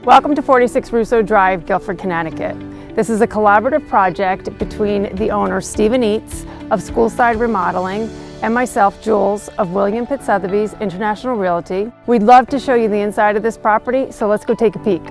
Welcome to 46 Russo Drive, Guilford, Connecticut. This is a collaborative project between the owner, Stephen Eats of Schoolside Remodeling, and myself, Jules, of William Pitt Sotheby's International Realty. We'd love to show you the inside of this property, so let's go take a peek.